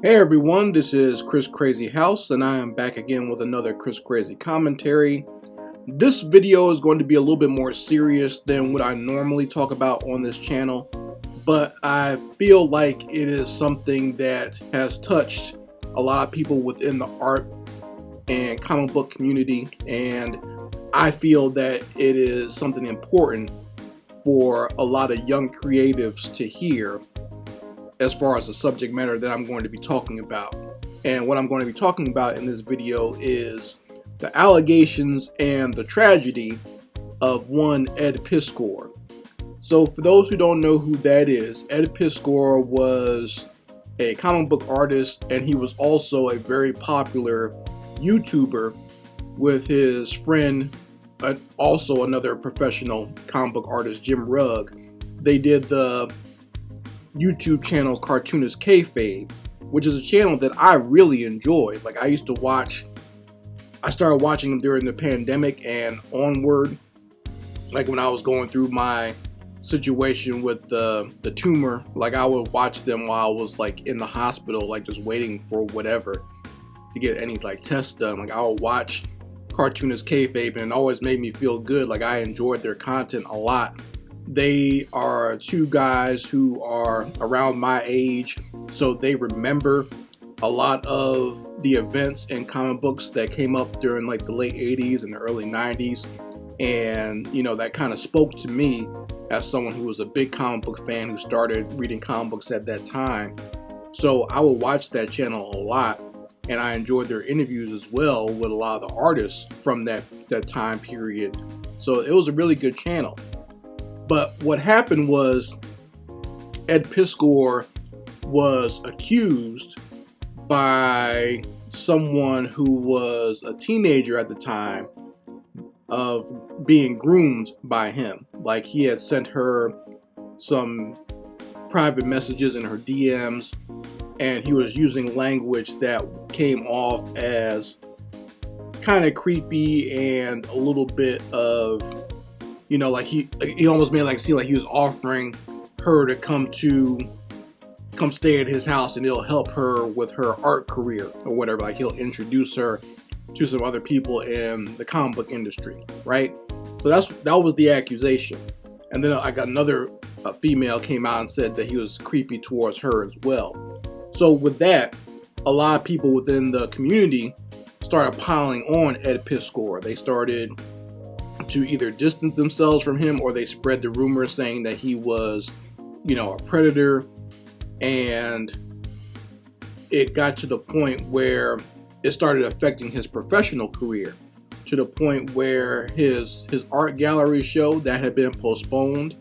Hey everyone, this is Chris Crazy House, and I am back again with another Chris Crazy commentary. This video is going to be a little bit more serious than what I normally talk about on this channel, but I feel like it is something that has touched a lot of people within the art and comic book community, and I feel that it is something important for a lot of young creatives to hear as far as the subject matter that I'm going to be talking about. And what I'm going to be talking about in this video is the allegations and the tragedy of one Ed Piskor. So for those who don't know who that is, Ed Piskor was a comic book artist, and he was also a very popular YouTuber with his friend, also another professional comic book artist, Jim Rugg. They did the YouTube channel Cartoonist Kayfabe, which is a channel that I really enjoyed. Like, I started watching them during the pandemic and onward, like when I was going through my situation with the tumor. Like, I would watch them while I was like in the hospital, like just waiting for whatever to get any like tests done. Like, I would watch Cartoonist Kayfabe, and it always made me feel good. Like, I enjoyed their content a lot. They are two guys who are around my age, so they remember a lot of the events and comic books that came up during like the late 80s and the early 90s. And, you know, that kind of spoke to me as someone who was a big comic book fan who started reading comic books at that time. So I would watch that channel a lot, and I enjoyed their interviews as well with a lot of the artists from that time period. So it was a really good channel. But what happened was Ed Piskor was accused by someone who was a teenager at the time of being groomed by him. Like, he had sent her some private messages in her DMs, and he was using language that came off as kind of creepy and a little bit of, you know, like he almost made it seem like he was offering her to come stay at his house, and he'll help her with her art career or whatever. Like, he'll introduce her to some other people in the comic book industry, right? So that was the accusation. And then I got another female came out and said that he was creepy towards her as well. So with that, a lot of people within the community started piling on Ed Piskor. They started to either distance themselves from him, or they spread the rumor saying that he was, you know, a predator. And it got to the point where it started affecting his professional career, to the point where his art gallery show that had been postponed,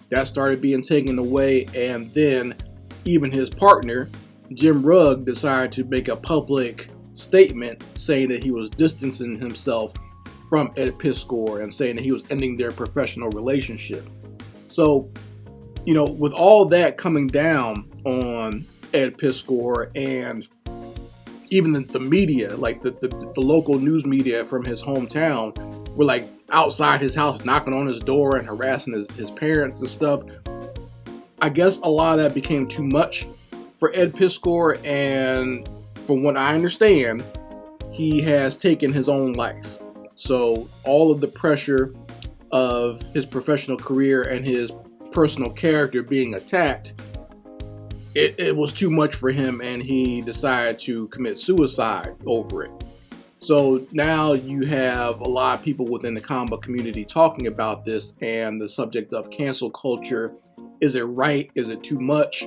that started being taken away. And then even his partner, Jim Rugg, decided to make a public statement saying that he was distancing himself from Ed Piskor and saying that he was ending their professional relationship. So, you know, with all that coming down on Ed Piskor, and even the media, like the local news media from his hometown, were like outside his house knocking on his door and harassing his parents and stuff, I guess a lot of that became too much for Ed Piskor, and from what I understand, he has taken his own life. So all of the pressure of his professional career and his personal character being attacked, it was too much for him, and he decided to commit suicide over it. So now you have a lot of people within the comic book community talking about this and the subject of cancel culture. Is it right? Is it too much?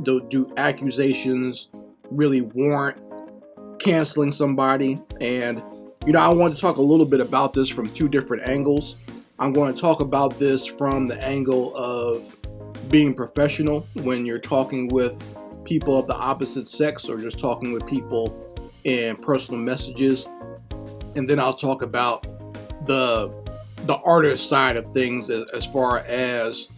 Do accusations really warrant canceling somebody? And you know, I want to talk a little bit about this from two different angles. I'm going to talk about this from the angle of being professional when you're talking with people of the opposite sex, or just talking with people in personal messages. And then I'll talk about the artist side of things, as far as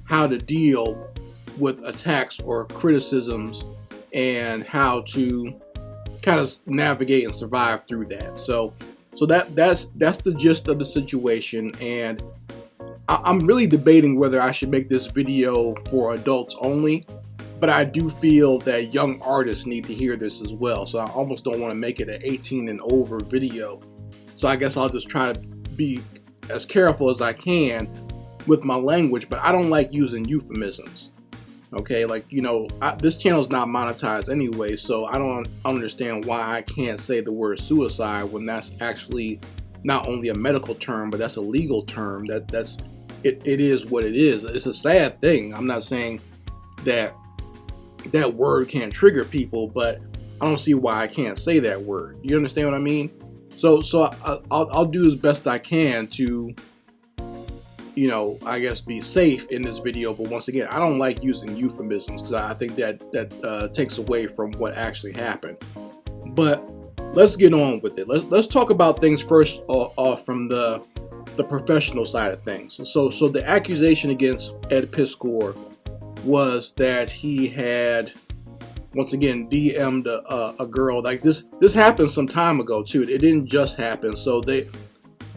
how to deal with attacks or criticisms and how to kind of navigate and survive through that. So that's the gist of the situation, and I'm really debating whether I should make this video for adults only, but I do feel that young artists need to hear this as well. So I almost don't want to make it an 18 and over video. So I guess I'll just try to be as careful as I can with my language, but I don't like using euphemisms. Okay, like, this channel is not monetized anyway, so I don't understand why I can't say the word suicide when that's actually not only a medical term, but that's a legal term. It is what it is. It's a sad thing. I'm not saying that word can't trigger people, but I don't see why I can't say that word. You understand what I mean? So I'll do as best I can to, I guess, be safe in this video. But once again, I don't like using euphemisms because I think that takes away from what actually happened. But let's get on with it. Let's talk about things first off from the professional side of things. So the accusation against Ed Piskor was that he had, once again, DM'd a girl. Like this happened some time ago too. It didn't just happen. So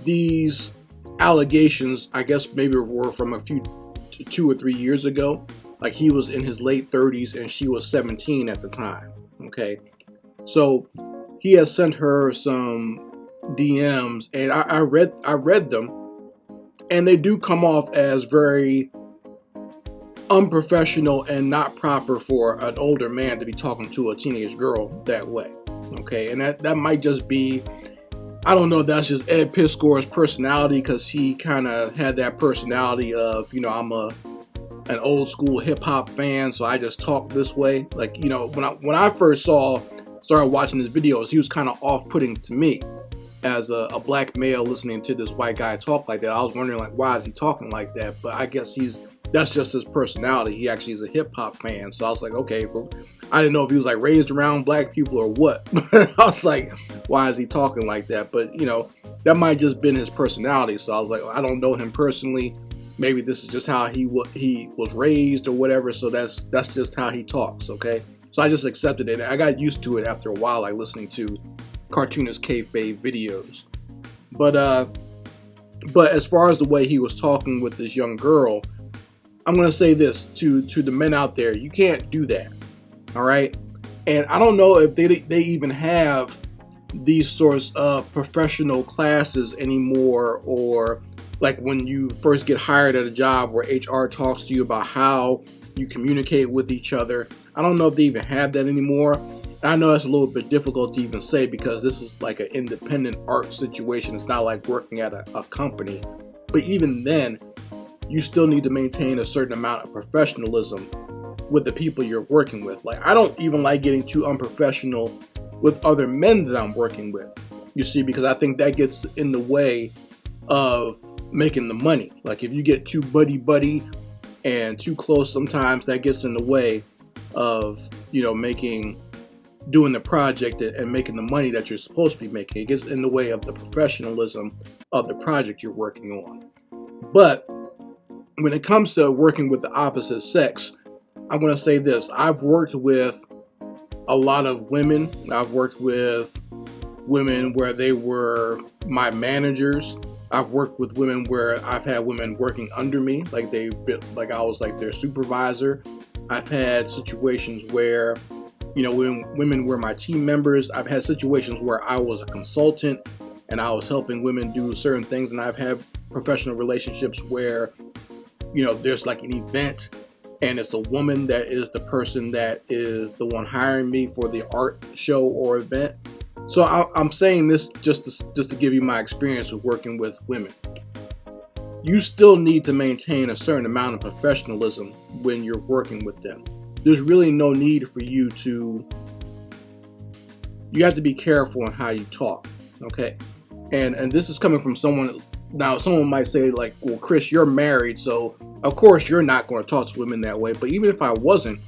these allegations, I guess, maybe were from 2 or 3 years ago. Like he was in his late 30s and she was 17 at the time. Okay, so he has sent her some DMs, and I read them, and they do come off as very unprofessional and not proper for an older man to be talking to a teenage girl that way. Okay, and that might just be, I don't know if that's just Ed Piskor's personality, because he kind of had that personality of, I'm an old school hip hop fan, so I just talk this way. Like, when I first started watching his videos, he was kind of off-putting to me as a black male listening to this white guy talk like that. I was wondering, like, why is he talking like that? But I guess that's just his personality. He actually is a hip hop fan. So I was like, okay, but I didn't know if he was like raised around black people or what. But I was like, why is he talking like that? But that might just been his personality. So I was like, I don't know him personally. Maybe this is just how he was raised or whatever. So that's just how he talks. Okay. So I just accepted it. I got used to it after a while, like listening to cartoonist kayfabe videos. But as far as the way he was talking with this young girl, I'm going to say this to the men out there: you can't do that. All right. And I don't know if they even have these sorts of professional classes anymore, or like when you first get hired at a job where HR talks to you about how you communicate with each other. I don't know if they even have that anymore. And I know that's a little bit difficult to even say because this is like an independent art situation. It's not like working at a company. But even then, you still need to maintain a certain amount of professionalism with the people you're working with. Like, I don't even like getting too unprofessional with other men that I'm working with, you see, because I think that gets in the way of making the money. Like, if you get too buddy and too close, sometimes that gets in the way of, doing the project and making the money that you're supposed to be making. It gets in the way of the professionalism of the project you're working on. But when it comes to working with the opposite sex, I'm going to say this. I've worked with a lot of women. I've worked with women where they were my managers. I've worked with women where I've had women working under me, like I was like their supervisor. I've had situations where, when women were my team members. I've had situations where I was a consultant and I was helping women do certain things. And I've had professional relationships where, there's like an event and it's a woman that is the person that is the one hiring me for the art show or event. So I'm saying this just to give you my experience with working with women. You still need to maintain a certain amount of professionalism when you're working with them. There's really no need for you have to be careful in how you talk, okay? And this is coming from someone. Now, someone might say like, well, Chris, you're married, so of course you're not going to talk to women that way. But even if I wasn't,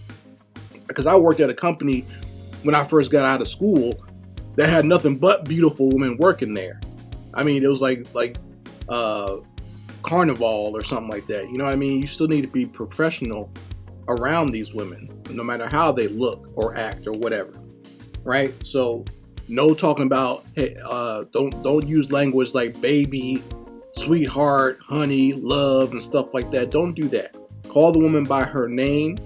because I worked at a company when I first got out of school that had nothing but beautiful women working there. I mean, it was like Carnival or something like that. You know what I mean? You still need to be professional around these women, no matter how they look or act or whatever, right? So no talking about, hey, don't use language like baby, sweetheart, honey, love, and stuff like that. Don't do that. Call the woman by her name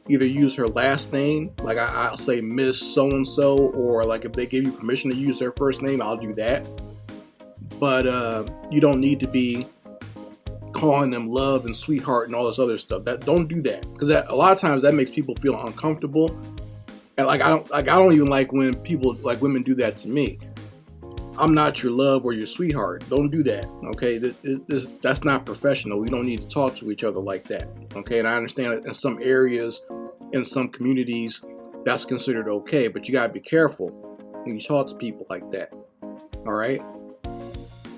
either use her last name, like I'll say Miss So-and-so, or like if they give you permission to use their first name, I'll do that. But you don't need to be calling them love and sweetheart and all this other stuff. Don't do that, because a lot of times that makes people feel uncomfortable. And I don't even like when people, like women, do that to me. I'm not your love or your sweetheart. Don't do that, okay? That's not professional. We don't need to talk to each other like that, okay? And I understand that in some areas, in some communities, that's considered okay, but you gotta be careful when you talk to people like that, all right?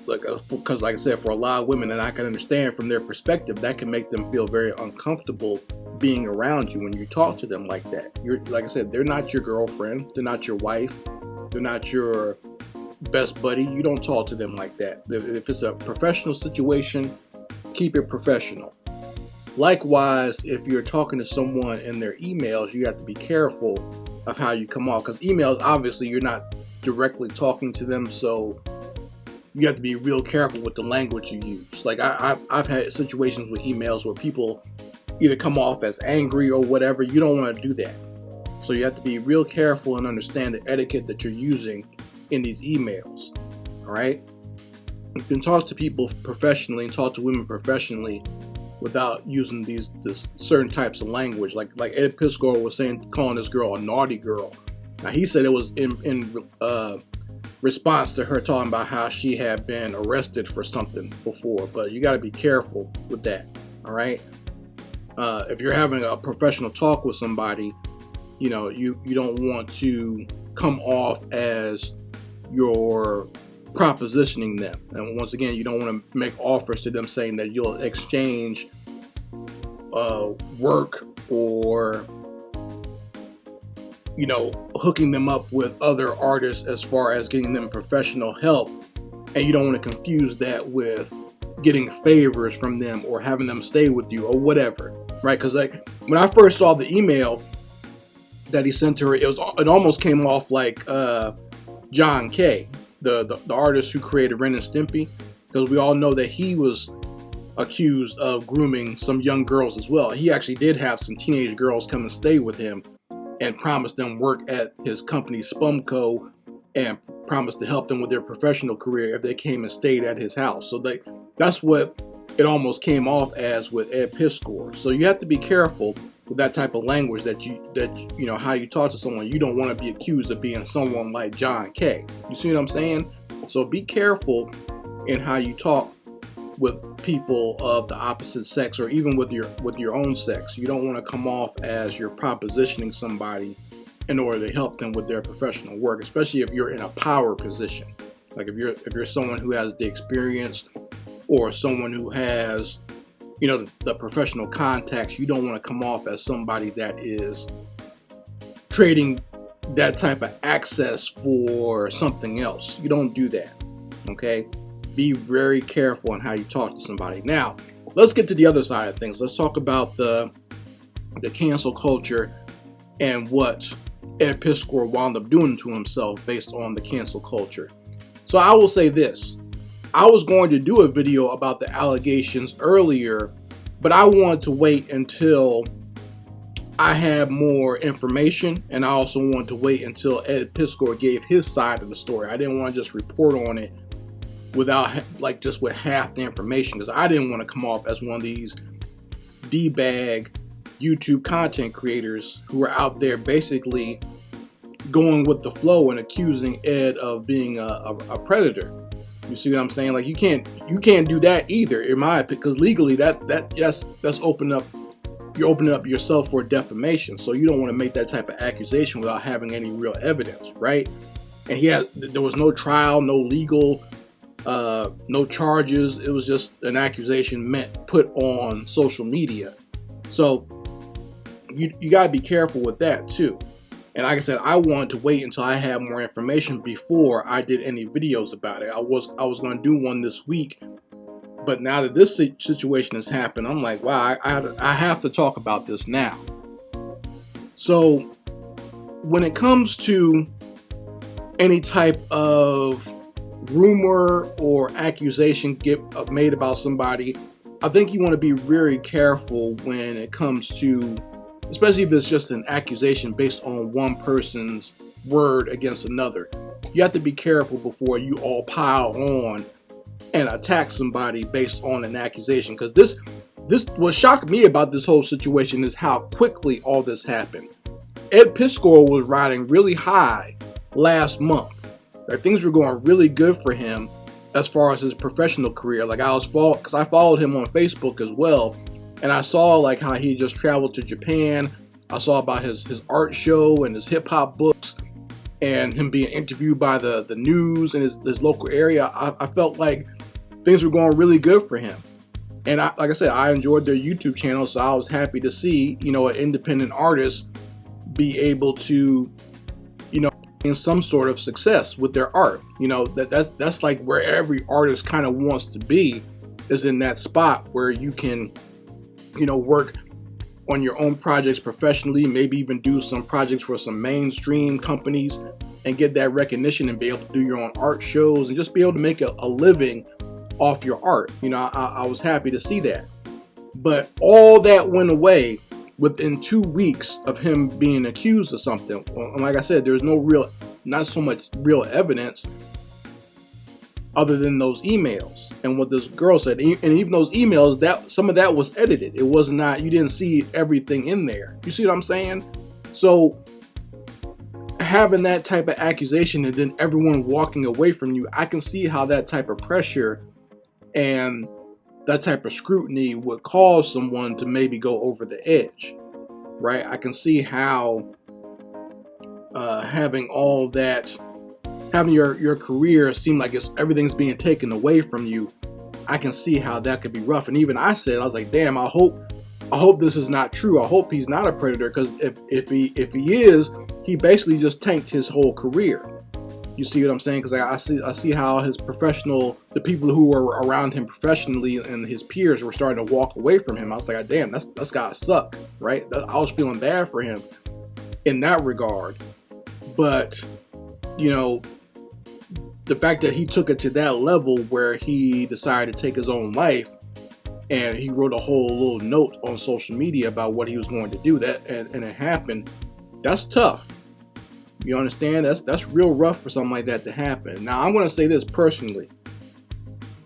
Because like I said, for a lot of women, and I can understand from their perspective, that can make them feel very uncomfortable being around you when you talk to them like that. Like I said, they're not your girlfriend, they're not your wife, they're not your best buddy. You don't talk to them like that. If it's a professional situation, keep it professional. Likewise, if you're talking to someone in their emails, you have to be careful of how you come off, because emails, obviously you're not directly talking to them, so you have to be real careful with the language you use. Like I've had situations with emails where people either come off as angry or whatever. You don't want to do that. So you have to be real careful and understand the etiquette that you're using in these emails. All right? You can talk to people professionally and talk to women professionally without using this certain types of language. Like Ed Piskor was saying, calling this girl a naughty girl. Now he said it was in response to her talking about how she had been arrested for something before, but you got to be careful with that. All right? If you're having a professional talk with somebody, you don't want to come off as you're propositioning them. And once again, you don't want to make offers to them saying that you'll exchange work or hooking them up with other artists as far as getting them professional help, and you don't want to confuse that with getting favors from them or having them stay with you or whatever, right? Because like when I first saw the email that he sent to her, it almost came off like John Kay, the artist who created Ren and Stimpy, because we all know that he was accused of grooming some young girls as well. He actually did have some teenage girls come and stay with him and promised them work at his company Spumco and promised to help them with their professional career if they came and stayed at his house. So that's what it almost came off as with Ed Piskor. So you have to be careful with that type of language that how you talk to someone. You don't want to be accused of being someone like John Kay. You see what I'm saying? So be careful in how you talk with people of the opposite sex, or even with your own sex. You don't want to come off as you're propositioning somebody in order to help them with their professional work, especially if you're in a power position. Like if you're someone who has the experience or someone who has the professional contacts, you don't want to come off as somebody that is trading that type of access for something else. You don't do that, okay? Be very careful on how you talk to somebody. Now, let's get to the other side of things. Let's talk about the cancel culture and what Ed Piskor wound up doing to himself based on the cancel culture. So I will say this. I was going to do a video about the allegations earlier, but I wanted to wait until I had more information, and I also wanted to wait until Ed Piskor gave his side of the story. I didn't want to just report on it without just with half the information, because I didn't want to come off as one of these D-bag YouTube content creators who are out there basically going with the flow and accusing Ed of being a predator. You see what I'm saying? Like you can't do that either, in my opinion, because legally that's open up. You're opening up yourself for defamation. So you don't want to make that type of accusation without having any real evidence, right? And there was no trial, no legal, no charges. It was just an accusation put on social media. So you gotta be careful with that too. And like I said, I wanted to wait until I had more information before I did any videos about it. I was going to do one this week, but now that this situation has happened, I'm like, wow, I have to talk about this now. So when it comes to any type of rumor or accusation made about somebody, I think you want to be very careful when it comes to especially if it's just an accusation based on one person's word against another. You have to be careful before you all pile on and attack somebody based on an accusation, because this what shocked me about this whole situation is how quickly all this happened. Ed Piskor was riding really high last month. Like, things were going really good for him as far as his professional career. Like, because I followed him on Facebook as well, and I saw like how he just traveled to Japan. I saw about his art show and his hip hop books, and him being interviewed by the news in his local area. I felt like things were going really good for him. And like I said, I enjoyed their YouTube channel, so I was happy to see, an independent artist be able to, in some sort of success with their art. That's like where every artist kind of wants to be, is in that spot where you can, work on your own projects professionally, maybe even do some projects for some mainstream companies and get that recognition and be able to do your own art shows and just be able to make a living off your art. I was happy to see that. But all that went away within 2 weeks of him being accused of something. And like I said, there's not so much real evidence other than those emails and what this girl said. And even those emails, that some of that was edited. It was not, you didn't see everything in there. You see what I'm saying? So having that type of accusation and then everyone walking away from you, I can see how that type of pressure and that type of scrutiny would cause someone to maybe go over the edge, right? I can see how having all that, having your career seem like everything's being taken away from you, I can see how that could be rough. And even I was like, damn, I hope this is not true. I hope he's not a predator, because if he is, he basically just tanked his whole career. You see what I'm saying? Because I see how the people who were around him professionally and his peers were starting to walk away from him. I was like, damn, that's gotta suck, right? I was feeling bad for him in that regard. But, the fact that he took it to that level where he decided to take his own life, and he wrote a whole little note on social media about what he was going to do, and it happened, that's tough. You understand? That's real rough for something like that to happen. Now, I'm going to say this personally.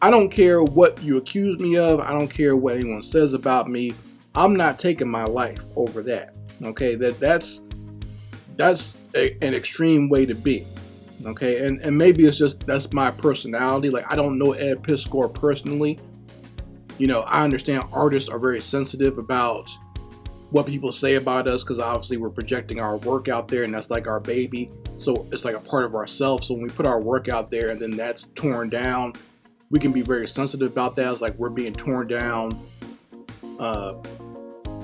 I don't care what you accuse me of. I don't care what anyone says about me. I'm not taking my life over that. Okay? That's an extreme way to be. Okay? And maybe it's just, that's my personality. Like, I don't know Ed Piskor personally. I understand artists are very sensitive about what people say about us, because obviously we're projecting our work out there, and that's like our baby. So it's like a part of ourselves. So when we put our work out there and then that's torn down, we can be very sensitive about that. It's like we're being torn down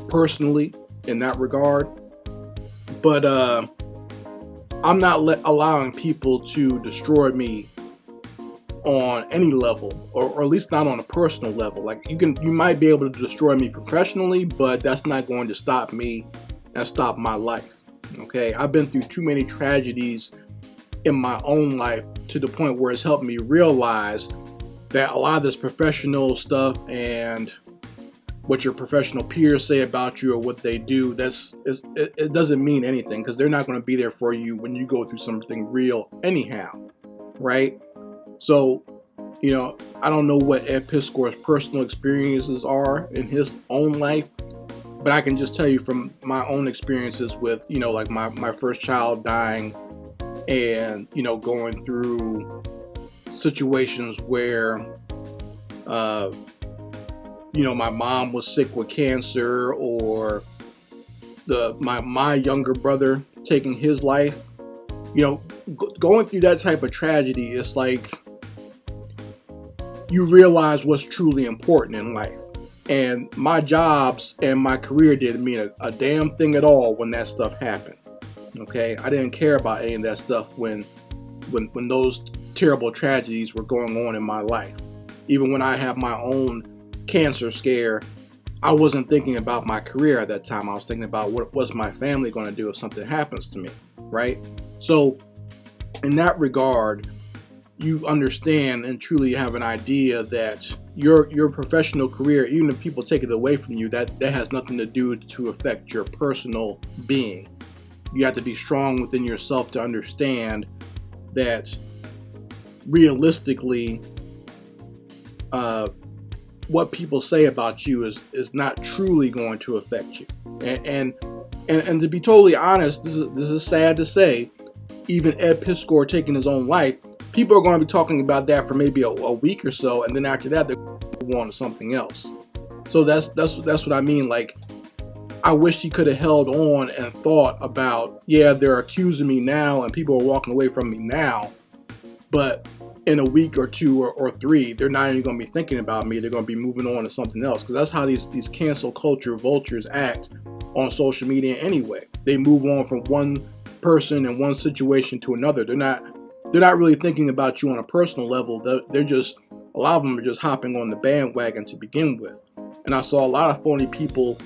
personally in that regard. But I'm not allowing people to destroy me on any level, or at least not on a personal level. Like, you might be able to destroy me professionally, but that's not going to stop me and stop my life. Okay, I've been through too many tragedies in my own life to the point where it's helped me realize that a lot of this professional stuff and what your professional peers say about you or what they do, it doesn't mean anything, because they're not going to be there for you when you go through something real anyhow, right? So, I don't know what Ed Piskor's personal experiences are in his own life, but I can just tell you from my own experiences with, like my first child dying, and, going through situations where, my mom was sick with cancer, or my younger brother taking his life. Going through that type of tragedy, it's like you realize what's truly important in life. And my jobs and my career didn't mean a damn thing at all when that stuff happened. Okay, I didn't care about any of that stuff when those terrible tragedies were going on in my life. Even when I had my own cancer scare, I wasn't thinking about my career at that time. I was thinking about what was my family going to do if something happens to me, right? So in that regard, you understand and truly have an idea that your professional career, even if people take it away from you, that has nothing to do to affect your personal being. You have to be strong within yourself to understand that realistically, what people say about you is not truly going to affect you. And to be totally honest, this is sad to say. Even Ed Piskor taking his own life, people are going to be talking about that for maybe a week or so, and then after that, they're going to move on to something else. So that's what I mean. Like, I wish he could have held on and thought about, yeah, they're accusing me now, and people are walking away from me now, but in a week or two or three, they're not even going to be thinking about me. They're going to be moving on to something else, because that's how these cancel culture vultures act on social media anyway. They move on from one person and one situation to another. They're not really thinking about you on a personal level. They're just, a lot of them are just hopping on the bandwagon to begin with. And I saw a lot of phony people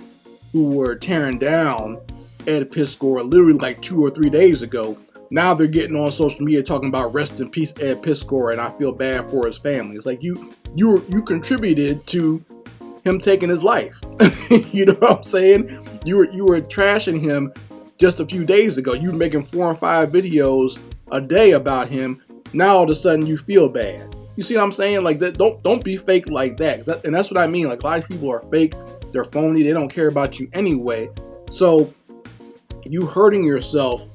who were tearing down Ed Piskor literally like 2 or 3 days ago. Now they're getting on social media talking about rest in peace Ed Piskor, and I feel bad for his family. It's like you contributed to him taking his life. You know what I'm saying? You were trashing him just a few days ago. You were making 4 and 5 videos a day about him. Now all of a sudden you feel bad. You see what I'm saying? Like that. Don't be fake like that. And that's what I mean. Like, a lot of people are fake. They're phony. They don't care about you anyway. So you hurting yourself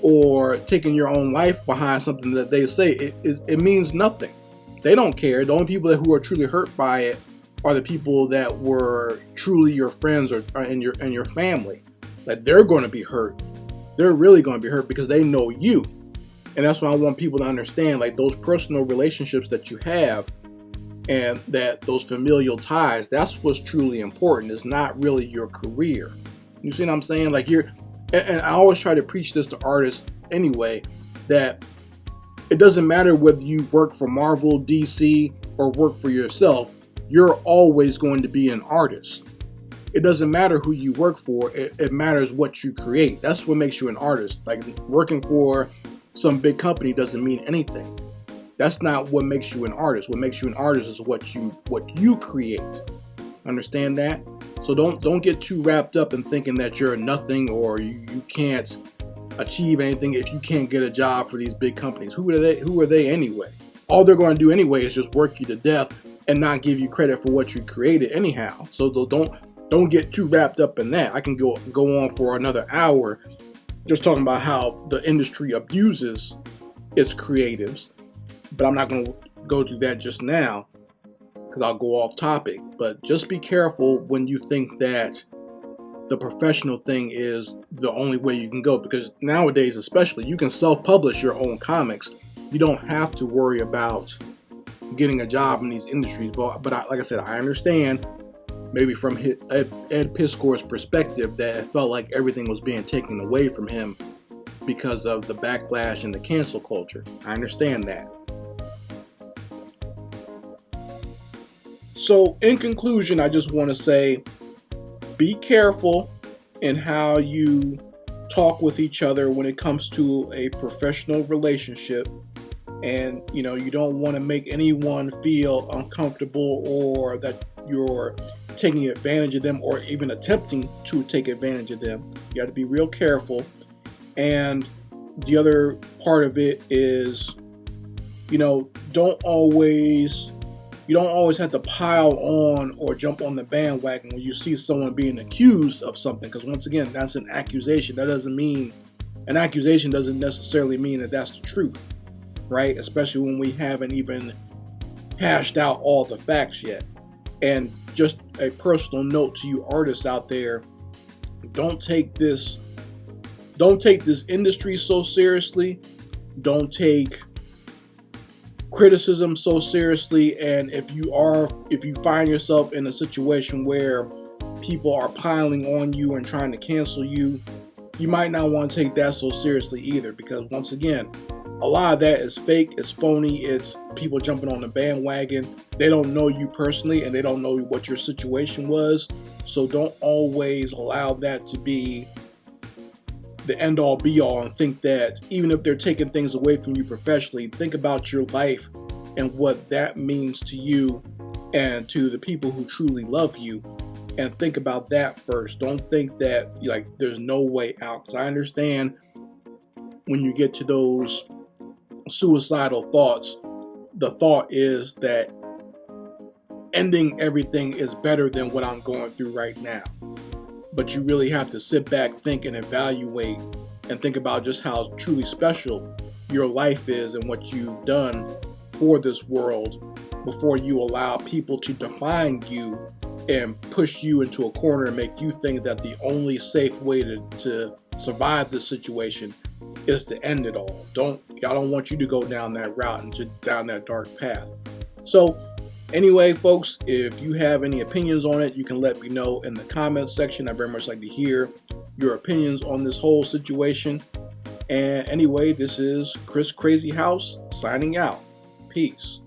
or taking your own life behind something that they say, it means nothing. They don't care. The only people who are truly hurt by it are the people that were truly your friends or and your family. That they're going to be hurt. They're really going to be hurt because they know you. And that's what I want people to understand. Like, those personal relationships that you have and that those familial ties, that's what's truly important. It's not really your career. You see what I'm saying? Like, and I always try to preach this to artists anyway, that it doesn't matter whether you work for Marvel, DC, or work for yourself, you're always going to be an artist. It doesn't matter who you work for, it matters what you create. That's what makes you an artist. Like, working for some big company doesn't mean anything. That's not what makes you an artist. What makes you an artist is what you create. Understand that? So don't get too wrapped up in thinking that you're nothing or you can't achieve anything if you can't get a job for these big companies. Who are they anyway? All they're going to do anyway is just work you to death and not give you credit for what you created anyhow. So don't get too wrapped up in that. I can go on for another hour just talking about how the industry abuses its creatives, but I'm not going to go through that just now because I'll go off topic. But just be careful when you think that the professional thing is the only way you can go, because nowadays especially you can self-publish your own comics. You don't have to worry about getting a job in these industries. But like I said, I understand maybe from Ed Piskor's perspective that it felt like everything was being taken away from him because of the backlash and the cancel culture. I understand that. So in conclusion, I just want to say, be careful in how you talk with each other when it comes to a professional relationship. And, you don't want to make anyone feel uncomfortable or that you're taking advantage of them or even attempting to take advantage of them. You got to be real careful. And the other part of it is, you don't always have to pile on or jump on the bandwagon when you see someone being accused of something, because once again, that's an accusation. An accusation doesn't necessarily mean that that's the truth, right? Especially when we haven't even hashed out all the facts yet. And just a personal note to you artists out there, don't take this industry so seriously. Don't take criticism so seriously. And if you find yourself in a situation where people are piling on you and trying to cancel you, you might not want to take that so seriously either, because once again, a lot of that is fake, it's phony, it's people jumping on the bandwagon. They don't know you personally and they don't know what your situation was. So don't always allow that to be the end all be all and think that even if they're taking things away from you professionally, think about your life and what that means to you and to the people who truly love you, and think about that first. Don't think that like there's no way out, because I understand when you get to those suicidal thoughts, the thought is that ending everything is better than what I'm going through right now. But you really have to sit back, think, and evaluate, and think about just how truly special your life is and what you've done for this world before you allow people to define you and push you into a corner and make you think that the only safe way to survive this situation is to end it all. I don't want you to go down that route and down that dark path. So anyway, folks, if you have any opinions on it, you can let me know in the comments section. I very much like to hear your opinions on this whole situation. And anyway, this is Chris Crazy House signing out. Peace.